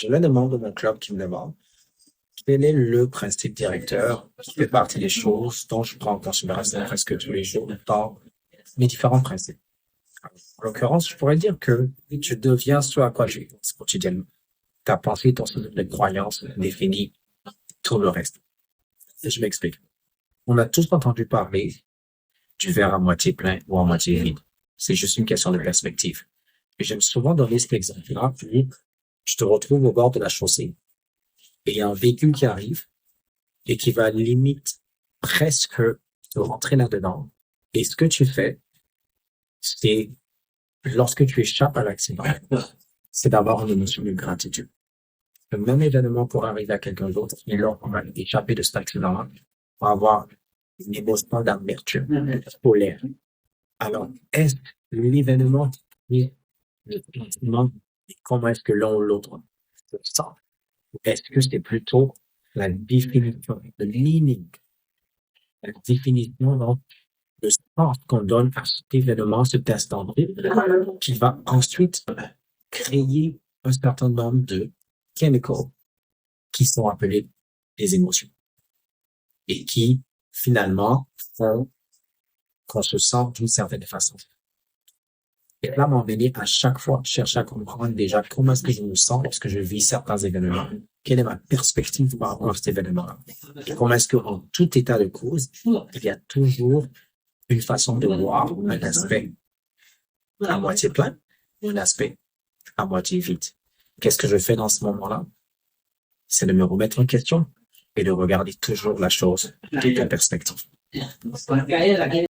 J'avais des membres de mon club qui me demandent quel est le principe directeur qui fait partie des choses dont je prends en considération presque tous les jours dans mes différents principes. En l'occurrence, je pourrais dire que tu deviens ce à quoi tu penses quotidiennement. Ta pensée, ton système de croyance définit tout le reste. Et je m'explique. On a tous entendu parler du verre à moitié plein ou à moitié vide. C'est juste une question de perspective. Et j'aime souvent donner cet exemple-là, puis tu te retrouves au bord de la chaussée et il y a un véhicule qui arrive et qui va limite presque te rentrer là-dedans. Et ce que tu fais, c'est, lorsque tu échappes à l'accident, c'est d'avoir une émotion de gratitude. Le même événement pourrait arriver à quelqu'un d'autre, et lorsqu'on va échapper de cet accident-là, on va avoir une émotion d'amertume, de colère. Alors, est-ce l'événement qui est le sentiment et comment est-ce que l'un ou l'autre se sent? Ou est-ce que c'est plutôt la définition, le meaning, la définition, donc, le sens qu'on donne à cet événement, cet instant qui va ensuite créer un certain nombre de chemicals qui sont appelés les émotions et qui, finalement, font qu'on se sent d'une certaine façon. Et là, m'en venir à chaque fois, chercher à comprendre déjà comment est-ce que je me sens lorsque je vis certains événements. Quelle est ma perspective par rapport à cet événement-là? Et comment est-ce qu'en tout état de cause, il y a toujours une façon de voir un aspect à moitié plein, un aspect à moitié vide. Qu'est-ce que je fais dans ce moment-là? C'est de me remettre en question et de regarder toujours la chose de la perspective.